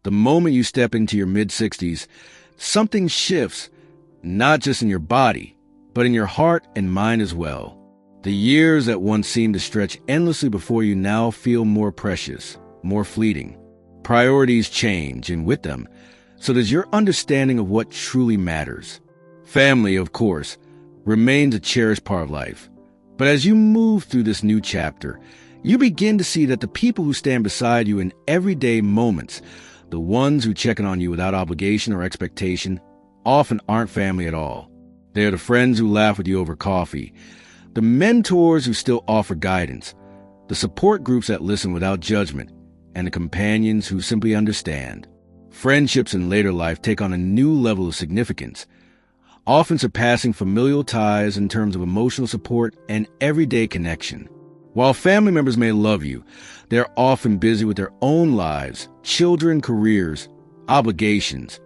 The moment you step into your mid-60s, something shifts, not just in your body, but in your heart and mind as well. The years that once seemed to stretch endlessly before you now feel more precious, more fleeting. Priorities change, and with them, so does your understanding of what truly matters. Family, of course, remains a cherished part of life. But as you move through this new chapter, you begin to see that the people who stand beside you in everyday moments, the ones who check in on you without obligation or expectation, often aren't family at all. They are the friends who laugh with you over coffee, the mentors who still offer guidance, the support groups that listen without judgment, and the companions who simply understand. Friendships in later life take on a new level of significance, often surpassing familial ties in terms of emotional support and everyday connection. While family members may love you, they're often busy with their own lives, children, careers, obligations,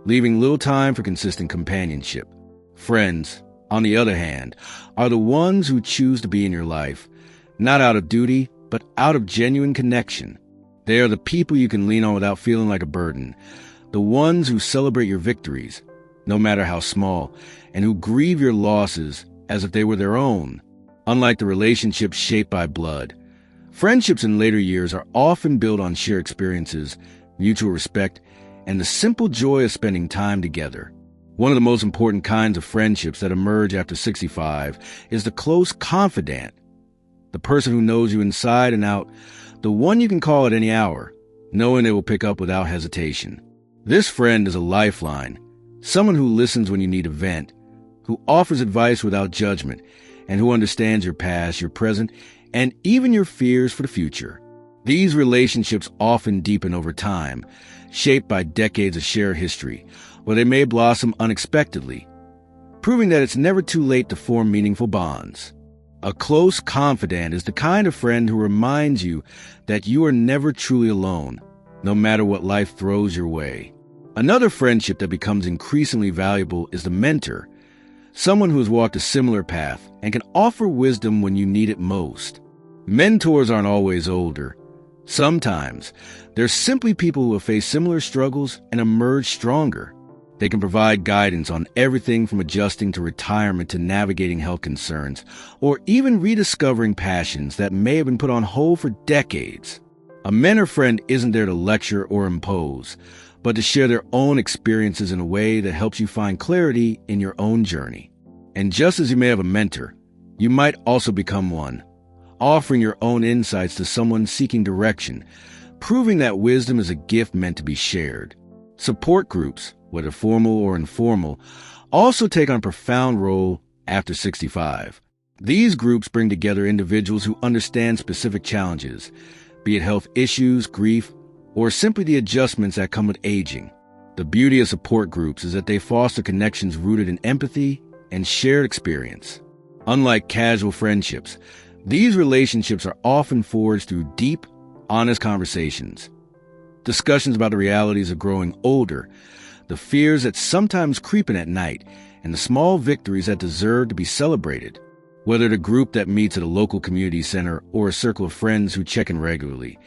leaving little time for consistent companionship. Friends, on the other hand, are the ones who choose to be in your life, not out of duty, but out of genuine connection. They are the people you can lean on without feeling like a burden, the ones who celebrate your victories, no matter how small, and who grieve your losses as if they were their own. Unlike the relationships shaped by blood, friendships in later years are often built on shared experiences, mutual respect, and the simple joy of spending time together. One of the most important kinds of friendships that emerge after 65 is the close confidant, the person who knows you inside and out, the one you can call at any hour, knowing they will pick up without hesitation. This friend is a lifeline, someone who listens when you need a vent, who offers advice without judgment, and who understands your past, your present, and even your fears for the future. These relationships often deepen over time, shaped by decades of shared history, where they may blossom unexpectedly, proving that it's never too late to form meaningful bonds. A close confidant is the kind of friend who reminds you that you are never truly alone, no matter what life throws your way. Another friendship that becomes increasingly valuable is the mentor, someone who has walked a similar path and can offer wisdom when you need it most. Mentors aren't always older. Sometimes, they're simply people who have faced similar struggles and emerged stronger. They can provide guidance on everything from adjusting to retirement to navigating health concerns, or even rediscovering passions that may have been put on hold for decades. A mentor friend isn't there to lecture or impose, but to share their own experiences in a way that helps you find clarity in your own journey. And just as you may have a mentor, you might also become one, offering your own insights to someone seeking direction, proving that wisdom is a gift meant to be shared. Support groups, whether formal or informal, also take on a profound role after 65. These groups bring together individuals who understand specific challenges, be it health issues, grief, or simply the adjustments that come with aging. The beauty of support groups is that they foster connections rooted in empathy and shared experience. Unlike casual friendships, these relationships are often forged through deep, honest conversations, discussions about the realities of growing older, the fears that sometimes creep in at night, and the small victories that deserve to be celebrated. Whether the group that meets at a local community center or a circle of friends who check in regularly,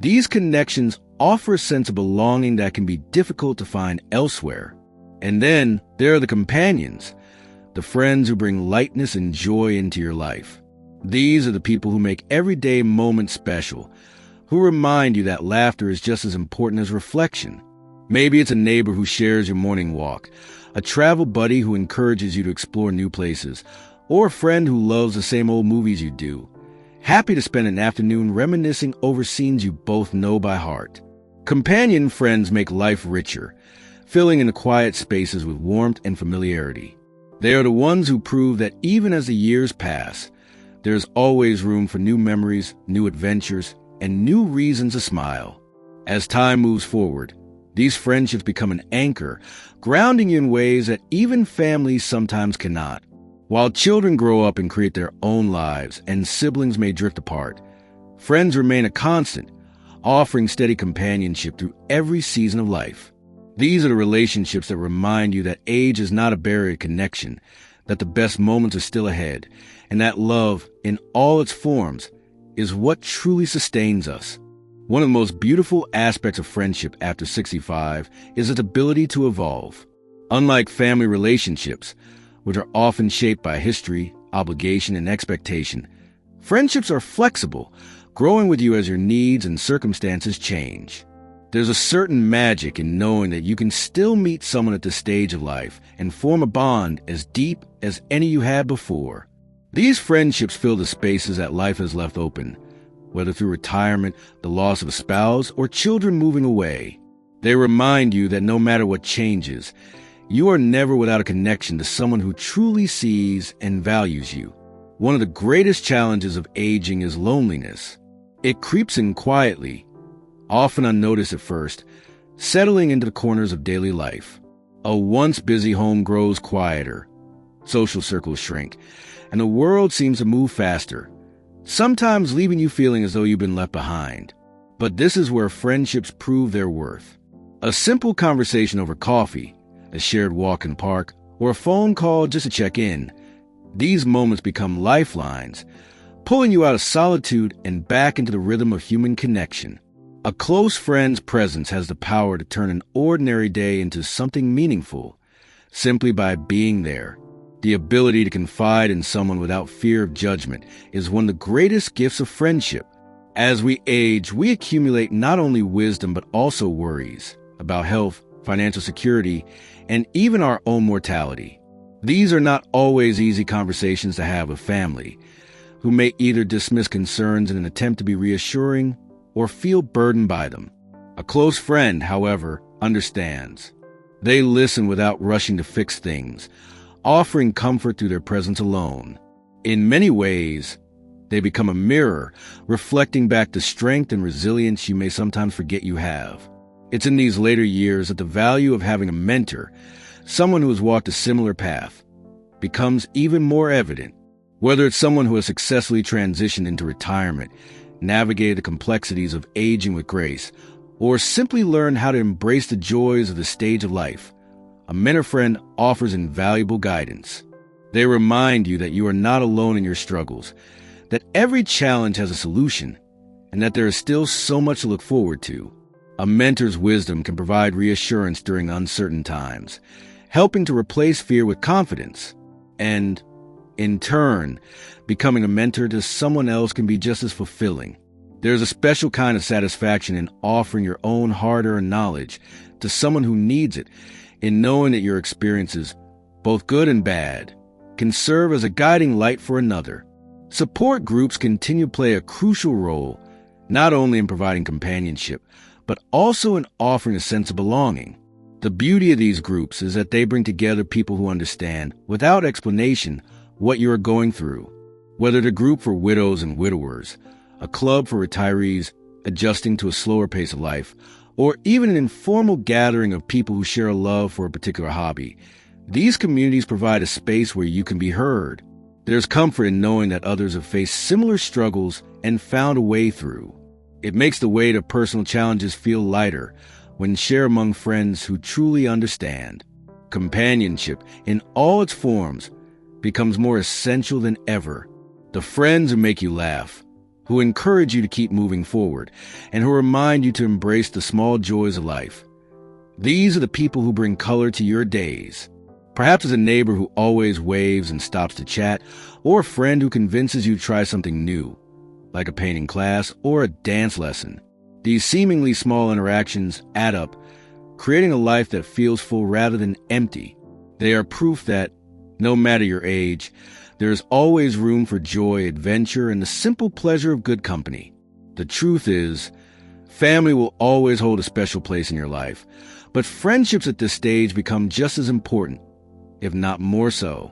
these connections offer a sense of belonging that can be difficult to find elsewhere. And then there are the companions, the friends who bring lightness and joy into your life. These are the people who make everyday moments special, who remind you that laughter is just as important as reflection. Maybe it's a neighbor who shares your morning walk, a travel buddy who encourages you to explore new places, or a friend who loves the same old movies you do, happy to spend an afternoon reminiscing over scenes you both know by heart. Companion friends make life richer, filling in the quiet spaces with warmth and familiarity. They are the ones who prove that even as the years pass, there's always room for new memories, new adventures, and new reasons to smile. As time moves forward, these friendships become an anchor, grounding you in ways that even families sometimes cannot. While children grow up and create their own lives and siblings may drift apart, friends remain a constant, offering steady companionship through every season of life. These are the relationships that remind you that age is not a barrier to connection, that the best moments are still ahead, and that love, in all its forms, is what truly sustains us. One of the most beautiful aspects of friendship after 65 is its ability to evolve. Unlike family relationships, which are often shaped by history, obligation, and expectation, friendships are flexible, growing with you as your needs and circumstances change. There's a certain magic in knowing that you can still meet someone at this stage of life and form a bond as deep as any you had before. These friendships fill the spaces that life has left open, whether through retirement, the loss of a spouse, or children moving away. They remind you that no matter what changes, you are never without a connection to someone who truly sees and values you. One of the greatest challenges of aging is loneliness. It creeps in quietly, often unnoticed at first, settling into the corners of daily life. A once busy home grows quieter, social circles shrink, and the world seems to move faster, sometimes leaving you feeling as though you've been left behind. But this is where friendships prove their worth. A simple conversation over coffee, a shared walk in the park, or a phone call just to check in. These moments become lifelines, pulling you out of solitude and back into the rhythm of human connection. A close friend's presence has the power to turn an ordinary day into something meaningful, simply by being there. The ability to confide in someone without fear of judgment is one of the greatest gifts of friendship. As we age, we accumulate not only wisdom but also worries about health, financial security, and even our own mortality. These are not always easy conversations to have with family, who may either dismiss concerns in an attempt to be reassuring or feel burdened by them. A close friend, however, understands. They listen without rushing to fix things, offering comfort through their presence alone. In many ways, they become a mirror, reflecting back the strength and resilience you may sometimes forget you have. It's in these later years that the value of having a mentor, someone who has walked a similar path, becomes even more evident. Whether it's someone who has successfully transitioned into retirement, navigated the complexities of aging with grace, or simply learned how to embrace the joys of the stage of life, a mentor friend offers invaluable guidance. They remind you that you are not alone in your struggles, that every challenge has a solution, and that there is still so much to look forward to. A mentor's wisdom can provide reassurance during uncertain times, helping to replace fear with confidence. And, in turn, becoming a mentor to someone else can be just as fulfilling. There's a special kind of satisfaction in offering your own hard-earned knowledge to someone who needs it, in knowing that your experiences, both good and bad, can serve as a guiding light for another. Support groups continue to play a crucial role, not only in providing companionship, but also in offering a sense of belonging. The beauty of these groups is that they bring together people who understand, without explanation, what you are going through. Whether it's a group for widows and widowers, a club for retirees adjusting to a slower pace of life, or even an informal gathering of people who share a love for a particular hobby, these communities provide a space where you can be heard. There's comfort in knowing that others have faced similar struggles and found a way through. It makes the weight of personal challenges feel lighter when shared among friends who truly understand. Companionship, in all its forms, becomes more essential than ever. The friends who make you laugh, who encourage you to keep moving forward, and who remind you to embrace the small joys of life. These are the people who bring color to your days. Perhaps it's a neighbor who always waves and stops to chat, or a friend who convinces you to try something new, like a painting class or a dance lesson. These seemingly small interactions add up, creating a life that feels full rather than empty. They are proof that, no matter your age, there is always room for joy, adventure, and the simple pleasure of good company. The truth is, family will always hold a special place in your life, but friendships at this stage become just as important, if not more so.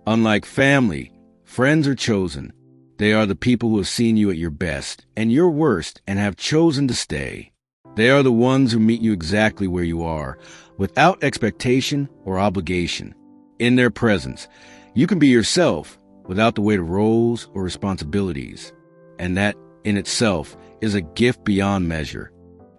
Unlike family, friends are chosen. They are the people who have seen you at your best and your worst and have chosen to stay. They are the ones who meet you exactly where you are, without expectation or obligation. In their presence, you can be yourself without the weight of roles or responsibilities. And that, in itself, is a gift beyond measure.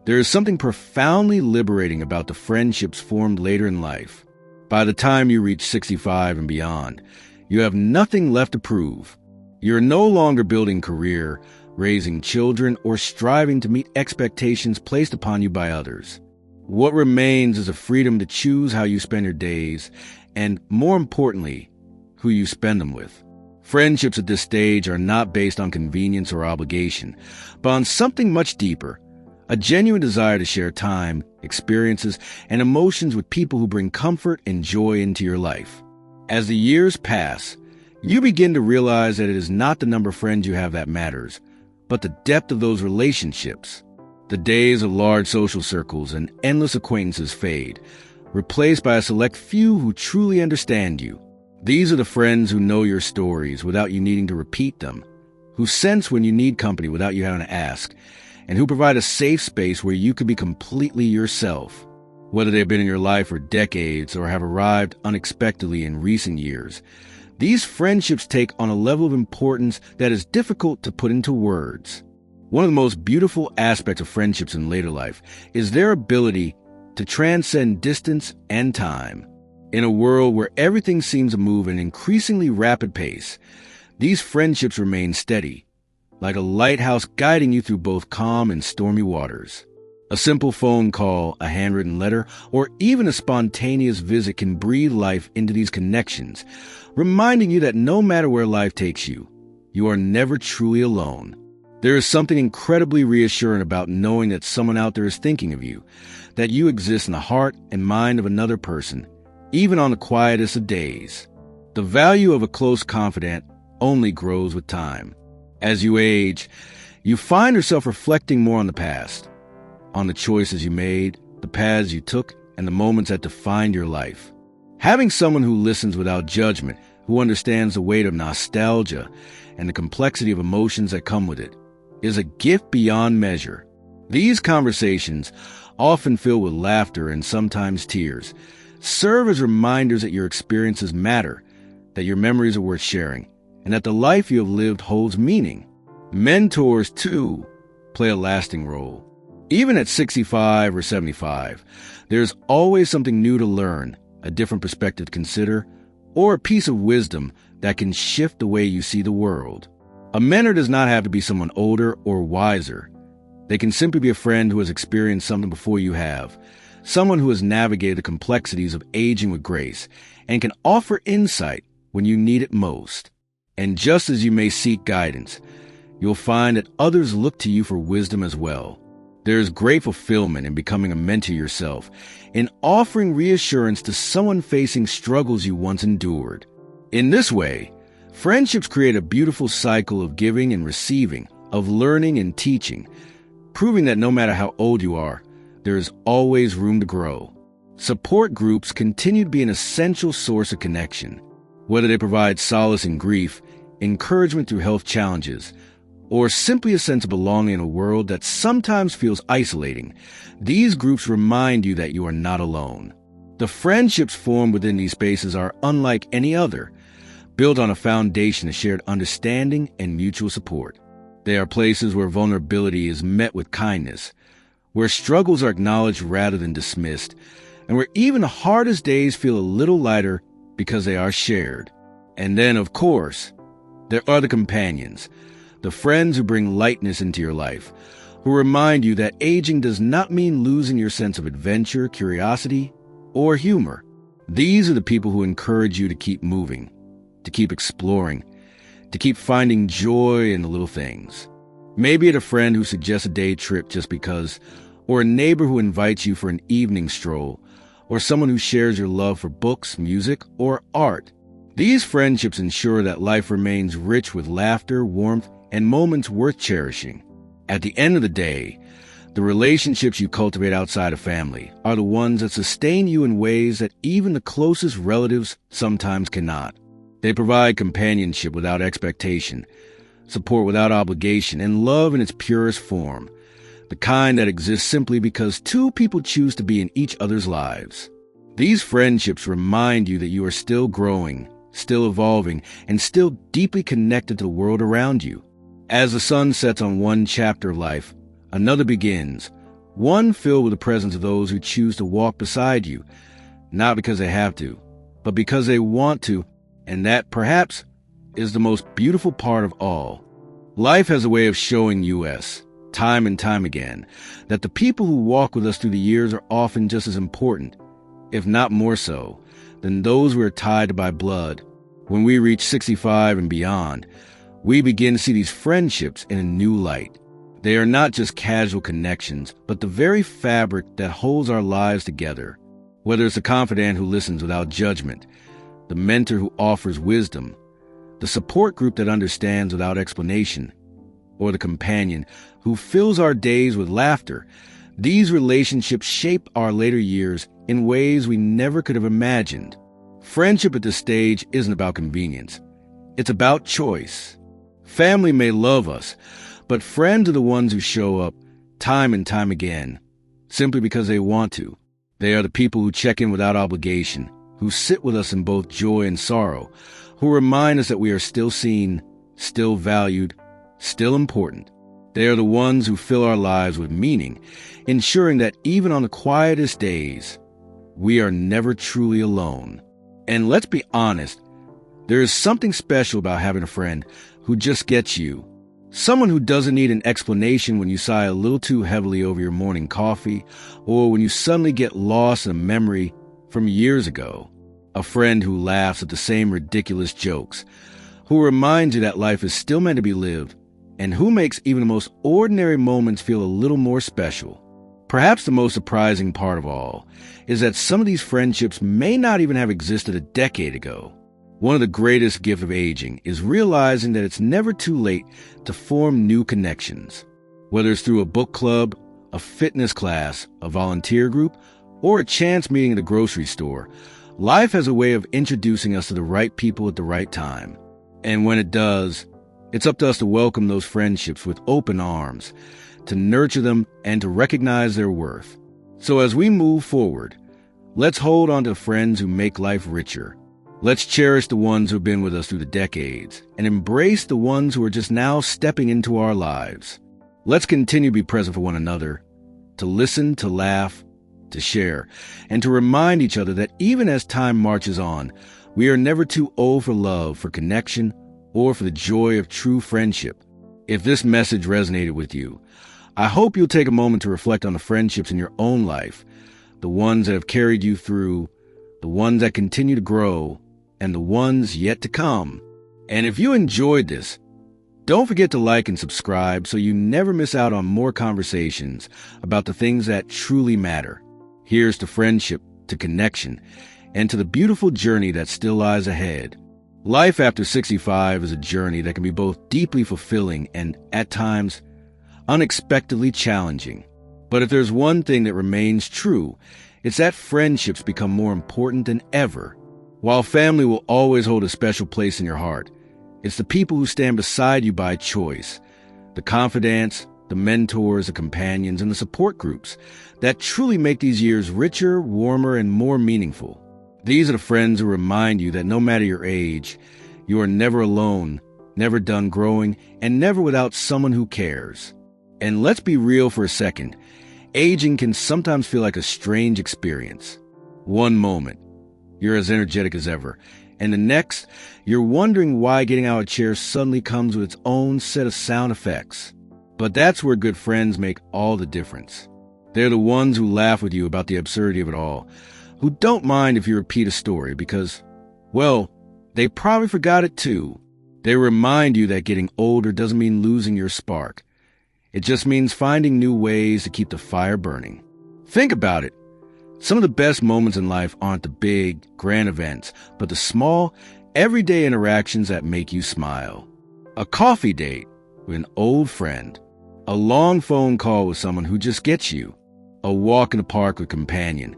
There is something profoundly liberating about the friendships formed later in life. By the time you reach 65 and beyond, you have nothing left to prove. You're no longer building career, raising children, or striving to meet expectations placed upon you by others. What remains is a freedom to choose how you spend your days, and more importantly, who you spend them with. Friendships at this stage are not based on convenience or obligation, but on something much deeper, a genuine desire to share time, experiences, and emotions with people who bring comfort and joy into your life. As the years pass, you begin to realize that it is not the number of friends you have that matters, but the depth of those relationships. The days of large social circles and endless acquaintances fade, replaced by a select few who truly understand you. These are the friends who know your stories without you needing to repeat them, who sense when you need company without you having to ask, and who provide a safe space where you can be completely yourself. Whether they've been in your life for decades or have arrived unexpectedly in recent years, these friendships take on a level of importance that is difficult to put into words. One of the most beautiful aspects of friendships in later life is their ability to transcend distance and time. In a world where everything seems to move at an increasingly rapid pace, these friendships remain steady, like a lighthouse guiding you through both calm and stormy waters. A simple phone call, a handwritten letter, or even a spontaneous visit can breathe life into these connections, reminding you that no matter where life takes you, you are never truly alone. There is something incredibly reassuring about knowing that someone out there is thinking of you, that you exist in the heart and mind of another person, even on the quietest of days. The value of a close confidant only grows with time. As you age, you find yourself reflecting more on the past, on the choices you made, the paths you took, and the moments that defined your life. Having someone who listens without judgment, who understands the weight of nostalgia and the complexity of emotions that come with it, is a gift beyond measure. These conversations, often filled with laughter and sometimes tears, serve as reminders that your experiences matter, that your memories are worth sharing, and that the life you have lived holds meaning. Mentors, too, play a lasting role. Even at 65 or 75, there's always something new to learn, a different perspective to consider, or a piece of wisdom that can shift the way you see the world. A mentor does not have to be someone older or wiser. They can simply be a friend who has experienced something before you have, someone who has navigated the complexities of aging with grace and can offer insight when you need it most. And just as you may seek guidance, you'll find that others look to you for wisdom as well. There is great fulfillment in becoming a mentor yourself, in offering reassurance to someone facing struggles you once endured. In this way, friendships create a beautiful cycle of giving and receiving, of learning and teaching, proving that no matter how old you are, there is always room to grow. Support groups continue to be an essential source of connection. Whether they provide solace in grief, encouragement through health challenges, or simply a sense of belonging in a world that sometimes feels isolating, these groups remind you that you are not alone. The friendships formed within these spaces are unlike any other, built on a foundation of shared understanding and mutual support. They are places where vulnerability is met with kindness, where struggles are acknowledged rather than dismissed, and where even the hardest days feel a little lighter because they are shared. And then, of course, there are the companions, the friends who bring lightness into your life, who remind you that aging does not mean losing your sense of adventure, curiosity, or humor. These are the people who encourage you to keep moving, to keep exploring, to keep finding joy in the little things. Maybe it's a friend who suggests a day trip just because, or a neighbor who invites you for an evening stroll, or someone who shares your love for books, music, or art. These friendships ensure that life remains rich with laughter, warmth, and moments worth cherishing. At the end of the day, the relationships you cultivate outside of family are the ones that sustain you in ways that even the closest relatives sometimes cannot. They provide companionship without expectation, support without obligation, and love in its purest form, the kind that exists simply because two people choose to be in each other's lives. These friendships remind you that you are still growing, still evolving, and still deeply connected to the world around you. As the sun sets on one chapter of life, another begins, one filled with the presence of those who choose to walk beside you, not because they have to, but because they want to, and that, perhaps, is the most beautiful part of all. Life has a way of showing us, time and time again, that the people who walk with us through the years are often just as important, if not more so, than those we are tied by blood. When we reach 65 and beyond, we begin to see these friendships in a new light. They are not just casual connections, but the very fabric that holds our lives together. Whether it's a confidant who listens without judgment, the mentor who offers wisdom, the support group that understands without explanation, or the companion who fills our days with laughter, these relationships shape our later years in ways we never could have imagined. Friendship at this stage isn't about convenience. It's about choice. Family may love us, but friends are the ones who show up time and time again, simply because they want to. They are the people who check in without obligation, who sit with us in both joy and sorrow, who remind us that we are still seen, still valued, still important. They are the ones who fill our lives with meaning, ensuring that even on the quietest days, we are never truly alone. And let's be honest, there is something special about having a friend who just gets you. Someone who doesn't need an explanation when you sigh a little too heavily over your morning coffee, or when you suddenly get lost in a memory from years ago. A friend who laughs at the same ridiculous jokes, who reminds you that life is still meant to be lived, and who makes even the most ordinary moments feel a little more special. Perhaps the most surprising part of all is that some of these friendships may not even have existed a decade ago. One of the greatest gifts of aging is realizing that it's never too late to form new connections. Whether it's through a book club, a fitness class, a volunteer group, or a chance meeting at a grocery store, life has a way of introducing us to the right people at the right time. And when it does, it's up to us to welcome those friendships with open arms, to nurture them and to recognize their worth. So as we move forward, let's hold on to friends who make life richer. Let's cherish the ones who have been with us through the decades and embrace the ones who are just now stepping into our lives. Let's continue to be present for one another, to listen, to laugh, to share, and to remind each other that even as time marches on, we are never too old for love, for connection, or for the joy of true friendship. If this message resonated with you, I hope you'll take a moment to reflect on the friendships in your own life, the ones that have carried you through, the ones that continue to grow, and the ones yet to come. And if you enjoyed this, don't forget to like and subscribe so you never miss out on more conversations about the things that truly matter. Here's to friendship, to connection, and to the beautiful journey that still lies ahead. Life after 65 is a journey that can be both deeply fulfilling and, at times, unexpectedly challenging. But if there's one thing that remains true, it's that friendships become more important than ever. While family will always hold a special place in your heart, it's the people who stand beside you by choice, the confidants, the mentors, the companions, and the support groups that truly make these years richer, warmer, and more meaningful. These are the friends who remind you that no matter your age, you are never alone, never done growing, and never without someone who cares. And let's be real for a second. Aging can sometimes feel like a strange experience. One moment, you're as energetic as ever, and the next, you're wondering why getting out of a chair suddenly comes with its own set of sound effects. But that's where good friends make all the difference. They're the ones who laugh with you about the absurdity of it all, who don't mind if you repeat a story because, well, they probably forgot it too. They remind you that getting older doesn't mean losing your spark. It just means finding new ways to keep the fire burning. Think about it. Some of the best moments in life aren't the big, grand events, but the small, everyday interactions that make you smile. A coffee date with an old friend, a long phone call with someone who just gets you, a walk in the park with a companion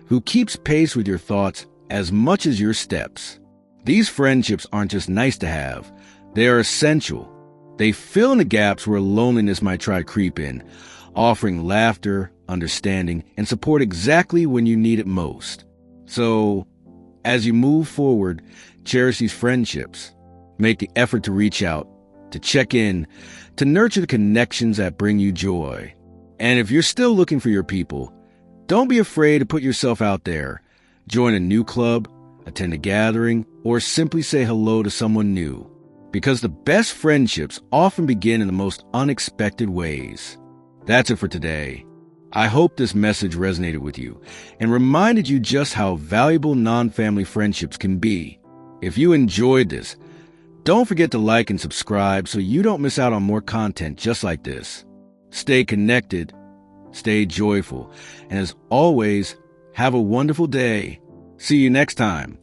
who keeps pace with your thoughts as much as your steps. These friendships aren't just nice to have, they are essential. They fill in the gaps where loneliness might try to creep in, offering laughter, understanding, and support exactly when you need it most. So, as you move forward, cherish these friendships. Make the effort to reach out, to check in, to nurture the connections that bring you joy. And if you're still looking for your people, don't be afraid to put yourself out there. Join a new club, attend a gathering, or simply say hello to someone new. because the best friendships often begin in the most unexpected ways. That's it for today. I hope this message resonated with you and reminded you just how valuable non-family friendships can be. If you enjoyed this, don't forget to like and subscribe so you don't miss out on more content just like this. Stay connected, stay joyful, and as always, have a wonderful day. See you next time.